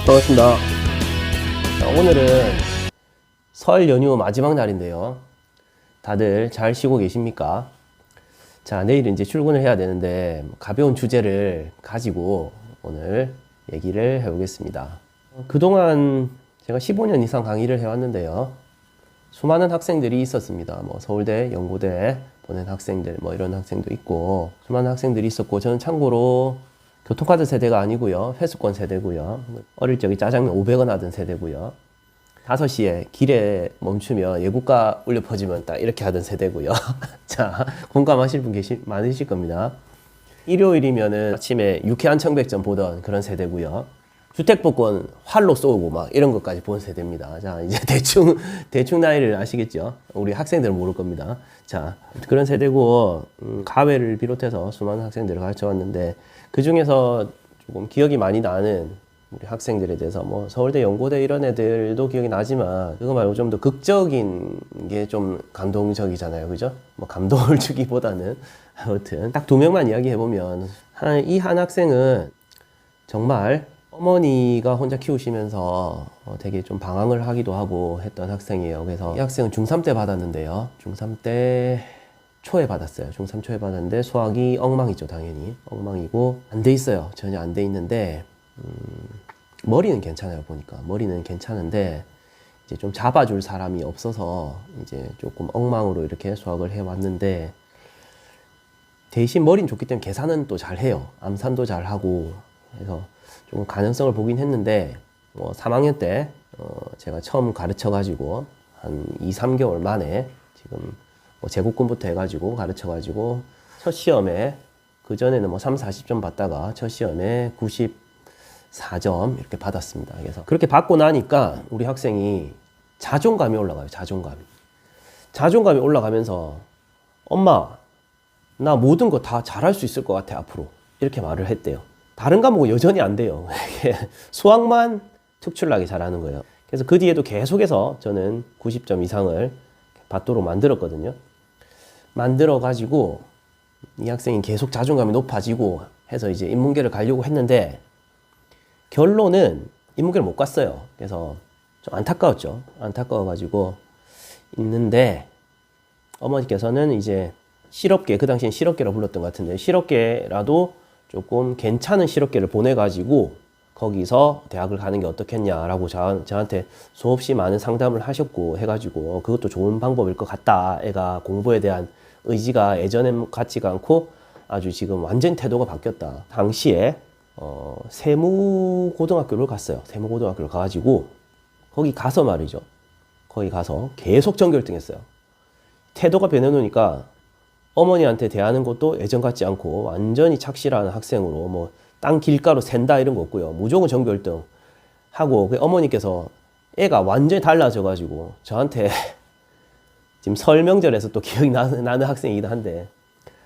반갑습니다. 자, 오늘은 설 연휴 마지막 날인데요. 다들 잘 쉬고 계십니까? 자, 내일은 이제 출근을 해야 되는데 가벼운 주제를 가지고 오늘 얘기를 해보겠습니다. 그동안 제가 15년 이상 강의를 해왔는데요. 수많은 학생들이 있었습니다. 뭐 서울대, 연고대 보낸 학생들, 뭐 이런 학생도 있고 수많은 학생들이 있었고, 저는 참고로 교통카드 세대가 아니고요. 회수권 세대고요. 어릴 적에 짜장면 500원 하던 세대고요. 5시에 길에 멈추면 예국가 울려 퍼지면 딱 이렇게 하던 세대고요. 자, 공감하실 분 많으실 겁니다. 일요일이면은 아침에 유쾌한 청백전 보던 그런 세대고요. 주택복권 활로 쏘고 막 이런 것까지 본 세대입니다. 자, 이제 대충 나이를 아시겠죠? 우리 학생들은 모를 겁니다. 자, 그런 세대고, 가외를 비롯해서 수많은 학생들을 가르쳐 왔는데, 그 중에서 조금 기억이 많이 나는 우리 학생들에 대해서, 뭐 서울대, 연고대 이런 애들도 기억이 나지만, 그거 말고 좀 더 극적인 게 좀 감동적이잖아요. 그죠? 뭐 감동을 주기보다는. 아무튼 딱 2명만 이야기해보면, 이 한 학생은 정말 어머니가 혼자 키우시면서 되게 좀 방황을 하기도 하고 했던 학생이에요. 그래서 이 학생은 중3 때 받았는데요. 중3 때 초에 받았어요. 중3 초에 받았는데 수학이 엉망이죠, 당연히. 엉망이고 안 돼 있어요. 전혀 안 돼 있는데 머리는 괜찮아요, 보니까. 머리는 괜찮은데 이제 좀 잡아줄 사람이 없어서 이제 조금 엉망으로 이렇게 수학을 해왔는데, 대신 머리는 좋기 때문에 계산은 또 잘해요. 암산도 잘하고 해서 좀 가능성을 보긴 했는데, 뭐 3학년 때 제가 처음 가르쳐가지고 한 2-3개월 만에 지금 뭐 제국군부터 해가지고 가르쳐가지고 첫 시험에, 그전에는 뭐 30-40점 받다가 첫 시험에 94점 이렇게 받았습니다. 그래서 그렇게 받고 나니까 우리 학생이 자존감이 올라가요. 자존감이 올라가면서 엄마, 나 모든 거 다 잘할 수 있을 것 같아, 앞으로. 이렇게 말을 했대요. 다른 과목은 여전히 안 돼요. 수학만 특출나게 잘하는 거예요. 그래서 그 뒤에도 계속해서 저는 90점 이상을 받도록 만들었거든요. 만들어가지고 이 학생이 계속 자존감이 높아지고 해서 이제 인문계를 가려고 했는데, 결론은 인문계를 못 갔어요. 그래서 좀 안타까웠죠. 안타까워가지고 있는데, 어머니께서는 이제 실업계, 그 당시엔 실업계라고 불렀던 것 같은데, 실업계라도 조금 괜찮은 실업계를 보내가지고 거기서 대학을 가는 게 어떻겠냐라고 저한테 수없이 많은 상담을 하셨고 해가지고, 그것도 좋은 방법일 것 같다. 애가 공부에 대한 의지가 예전에 같지가 않고 아주 지금 완전 태도가 바뀌었다. 당시에 세무고등학교를 갔어요. 세무고등학교를 가가지고 거기 가서 말이죠. 거기 가서 계속 전교 1등 했어요. 태도가 변해놓으니까 어머니한테 대하는 것도 예전 같지 않고 완전히 착실한 학생으로, 뭐 땅 길가로 샌다 이런 거 없고요. 무조건 전교 1등 하고, 그 어머니께서 애가 완전히 달라져가지고 저한테 지금 설 명절에서 또 기억이 나는 학생이기도 한데,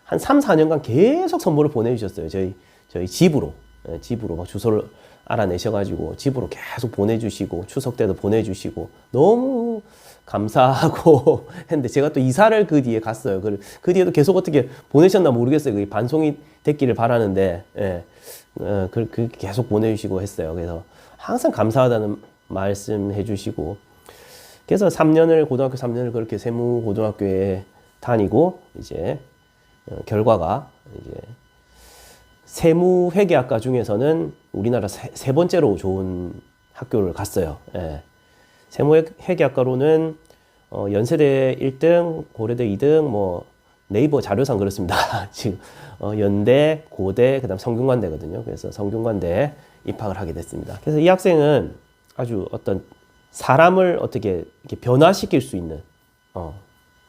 한 3-4년간 계속 선물을 보내주셨어요. 저희 집으로. 집으로 막 주소를 알아내셔가지고 집으로 계속 보내주시고, 추석 때도 보내주시고, 너무 감사하고 했는데, 제가 또 이사를 그 뒤에 갔어요. 그 뒤에도 계속 어떻게 보내셨나 모르겠어요. 그게 반송이 됐기를 바라는데, 그 계속 보내주시고 했어요. 그래서 항상 감사하다는 말씀 해주시고, 그래서 고등학교 3년을 그렇게 세무고등학교에 다니고, 이제 결과가 이제 세무회계학과 중에서는 우리나라 세 번째로 좋은 학교를 갔어요. 세무회계학과로는 연세대 1등, 고려대 2등, 뭐 네이버 자료상 그렇습니다. 지금 연대, 고대, 그다음 성균관대거든요. 그래서 성균관대에 입학을 하게 됐습니다. 그래서 이 학생은 아주 어떤 사람을 어떻게 이렇게 변화시킬 수 있는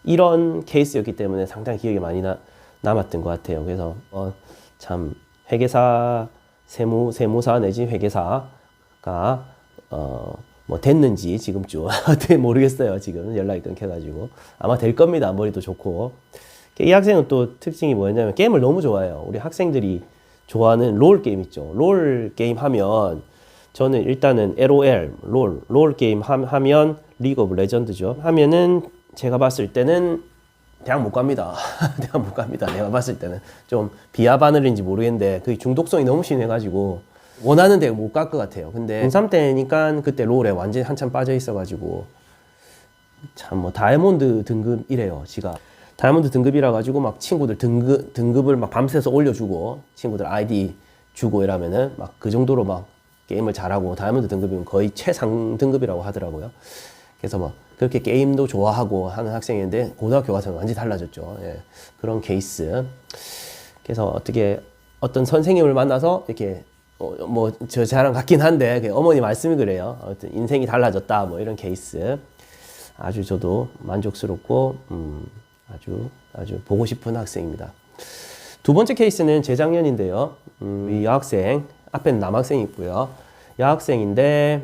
이런 케이스였기 때문에 상당히 기억에 많이 남았던 것 같아요. 그래서 참 회계사, 세무사 내지 회계사가 뭐 됐는지 지금쯤 어떻게 모르겠어요. 지금 연락이 끊겨가지고 아마 될 겁니다. 머리도 좋고. 이 학생은 또 특징이 뭐였냐면 게임을 너무 좋아해요. 우리 학생들이 좋아하는 롤 게임 있죠. 롤 게임 하면, 저는 일단은 LOL, 롤 게임 하면 리그 오브 레전드죠. 하면은 제가 봤을 때는 대학 못 갑니다. 대학 못 갑니다. 내가 봤을 때는 좀 비하 바늘인지 모르겠는데 그 중독성이 너무 심해가지고 원하는 데 못 갈 것 같아요. 근데 중3 때니까 그때 롤에 완전히 한참 빠져 있어가지고 참 뭐 다이아몬드 등급이래요. 지가 다이아몬드 등급이라 가지고 막 친구들 등급을 막 밤새서 올려주고 친구들 아이디 주고 이러면은 막 그 정도로 막 게임을 잘하고 다이아몬드 등급이면 거의 최상 등급이라고 하더라고요. 그래서 뭐 그렇게 게임도 좋아하고 하는 학생인데 고등학교 가서는 완전히 달라졌죠. 예, 그런 케이스. 그래서 어떤 선생님을 만나서 이렇게 뭐 저 자랑 같긴 한데 어머니 말씀이 그래요. 아무튼 인생이 달라졌다 뭐 이런 케이스. 아주 저도 만족스럽고 아주 보고 싶은 학생입니다. 두 번째 케이스는 재작년인데요. 이 여학생 앞에는 남학생이 있고요. 여학생인데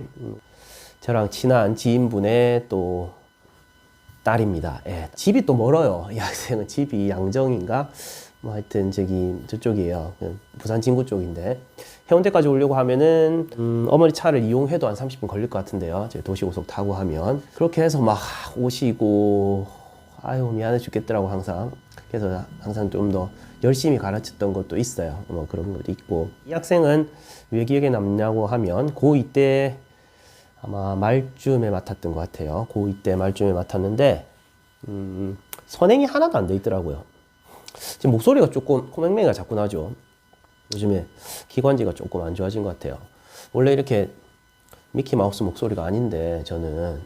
저랑 친한 지인분의 또 딸입니다. 예, 집이 또 멀어요. 이 학생은 집이 양정인가? 뭐 하여튼 저쪽이에요. 부산 진구 쪽인데 해운대까지 오려고 하면은 어머니 차를 이용해도 한 30분 걸릴 것 같은데요. 제 도시고속 타고 하면 그렇게 해서 막 오시고 아유 미안해 죽겠더라고 항상. 그래서 항상 좀 더 열심히 가르쳤던 것도 있어요. 뭐 그런 것도 있고 이 학생은 왜 기억에 남냐고 하면 고2 때 아마 말쯤에 맡았던 것 같아요. 고2 때 말쯤에 맡았는데 선행이 하나도 안 돼 있더라고요. 지금 목소리가 조금 코맹맹이가 자꾸 나죠. 요즘에 기관지가 조금 안 좋아진 것 같아요. 원래 이렇게 미키마우스 목소리가 아닌데 저는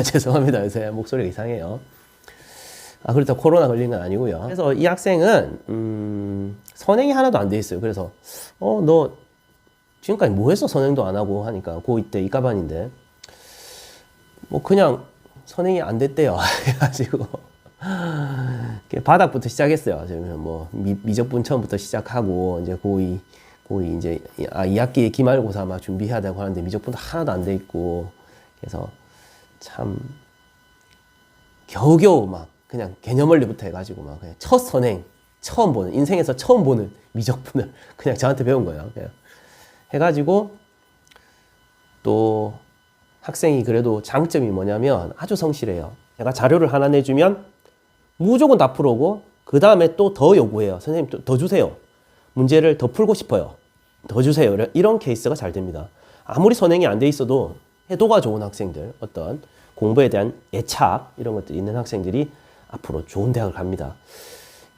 죄송합니다. 요새 목소리가 이상해요. 그렇다고 코로나 걸린 건 아니고요. 그래서 이 학생은 선행이 하나도 안 돼 있어요. 그래서 너 지금까지 뭐 했어? 선행도 안 하고 하니까 고2 때 이과반인데 뭐 그냥 선행이 안 됐대요. 해가지고 바닥부터 시작했어요. 뭐 미적분 처음부터 시작하고 이제 고2 이제 2학기 기말고사 막 준비해야 되고 하는데 미적분도 하나도 안 돼 있고 그래서 참 겨우겨우 막 그냥 개념 원리부터 해가지고 막 그냥 첫 선행 처음 보는 인생에서 처음 보는 미적분을 그냥 저한테 배운 거예요. 그냥 해가지고 또 학생이 그래도 장점이 뭐냐면 아주 성실해요. 제가 자료를 하나 내주면 무조건 다 풀어오고 그 다음에 또 더 요구해요. 선생님 더 주세요. 문제를 더 풀고 싶어요. 더 주세요. 이런 케이스가 잘 됩니다. 아무리 선행이 안 돼 있어도 해도가 좋은 학생들, 어떤 공부에 대한 애착 이런 것들이 있는 학생들이 앞으로 좋은 대학을 갑니다.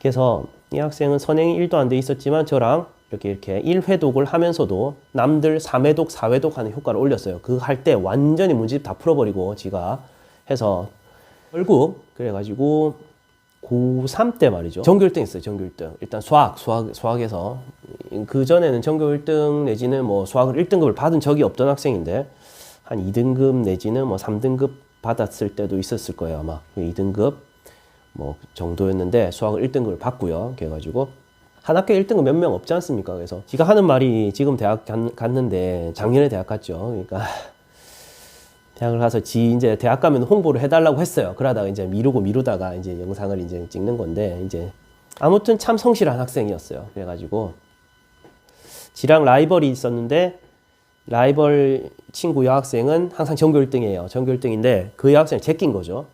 그래서 이 학생은 선행이 1도 안 돼 있었지만 저랑 이렇게 1회독을 하면서도 남들 3회독, 4회독 하는 효과를 올렸어요. 그거 할 때 완전히 문제집 다 풀어버리고 지가 해서 결국 그래가지고 고3 때 말이죠. 전교 1등 했어요. 전교 1등. 일단 수학에서 그전에는 전교 1등 내지는 뭐 수학을 1등급을 받은 적이 없던 학생인데 한 2등급 내지는 뭐 3등급 받았을 때도 있었을 거예요. 아마 2등급 뭐 정도였는데 수학을 1등급을 받고요. 그래가지고 한 학교에 1등급 몇 명 없지 않습니까? 그래서 지가 하는 말이 지금 대학 갔는데 작년에 대학 갔죠. 그러니까 대학을 가서 이제 대학 가면 홍보를 해달라고 했어요. 그러다가 이제 미루다가 이제 영상을 이제 찍는 건데 이제 아무튼 참 성실한 학생이었어요. 그래가지고 지랑 라이벌이 있었는데 라이벌 친구 여학생은 항상 전교 1등이에요. 전교 1등인데 그 여학생을 제낀 거죠.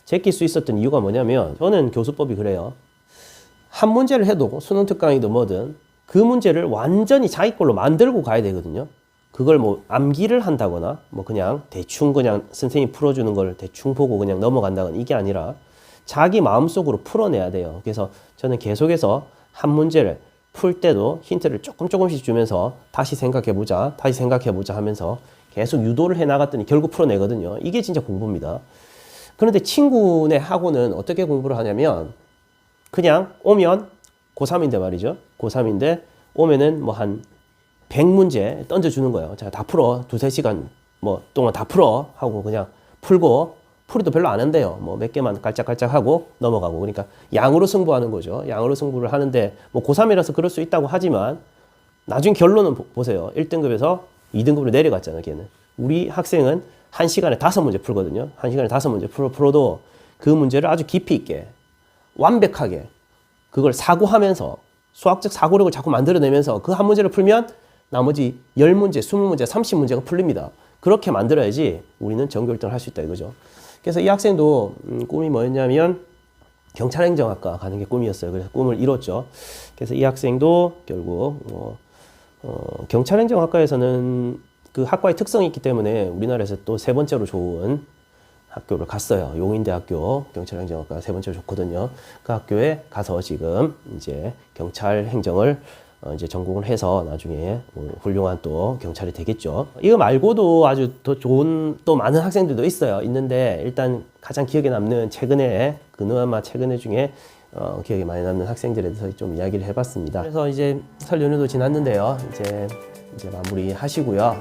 제낄 수 있었던 이유가 뭐냐면 저는 교수법이 그래요. 한 문제를 해도 수능 특강이든 뭐든 그 문제를 완전히 자기 걸로 만들고 가야 되거든요. 그걸 뭐 암기를 한다거나 뭐 그냥 대충 그냥 선생님이 풀어주는 걸 대충 보고 그냥 넘어간다거나 이게 아니라 자기 마음속으로 풀어내야 돼요. 그래서 저는 계속해서 한 문제를 풀 때도 힌트를 조금씩 주면서 다시 생각해보자 하면서 계속 유도를 해나갔더니 결국 풀어내거든요. 이게 진짜 공부입니다. 그런데 친구네 학원은 어떻게 공부를 하냐면 그냥 오면 고3인데 말이죠. 고3인데 오면은 뭐 한 100문제 던져주는 거예요. 자, 다 풀어. 2-3시간 뭐 동안 다 풀어. 하고 그냥 풀고 풀이도 별로 안 한대요. 뭐 몇 개만 깔짝깔짝 하고 넘어가고. 그러니까 양으로 승부하는 거죠. 양으로 승부를 하는데 뭐 고3이라서 그럴 수 있다고 하지만 나중에 결론은 보세요. 1등급에서 2등급으로 내려갔잖아요. 걔는. 우리 학생은 1시간에 5문제 풀거든요. 1시간에 5문제 풀어도 그 문제를 아주 깊이 있게 완벽하게 그걸 사고하면서 수학적 사고력을 자꾸 만들어내면서 그 한 문제를 풀면 나머지 10문제, 20문제, 30문제가 풀립니다. 그렇게 만들어야지 우리는 전교 1등을 할 수 있다 이거죠. 그래서 이 학생도 꿈이 뭐였냐면 경찰행정학과 가는 게 꿈이었어요. 그래서 꿈을 이뤘죠. 그래서 이 학생도 결국 경찰행정학과에서는 그 학과의 특성이 있기 때문에 우리나라에서 또 세 번째로 좋은 학교를 갔어요. 용인대학교 경찰행정학과 세 번째로 좋거든요. 그 학교에 가서 지금 이제 경찰행정을 이제 전공을 해서 나중에 뭐 훌륭한 또 경찰이 되겠죠. 이거 말고도 아주 더 좋은 또 많은 학생들도 있는데 일단 가장 기억에 남는 최근에 그나마 최근에 중에 기억에 많이 남는 학생들에 대해서 좀 이야기를 해봤습니다. 그래서 이제 설 연휴도 지났는데요. 이제 마무리 하시고요.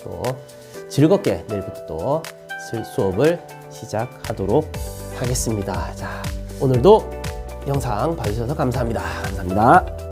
또 즐겁게 내일부터 또 수업을 시작하도록 하겠습니다. 자, 오늘도 영상 봐주셔서 감사합니다. 감사합니다.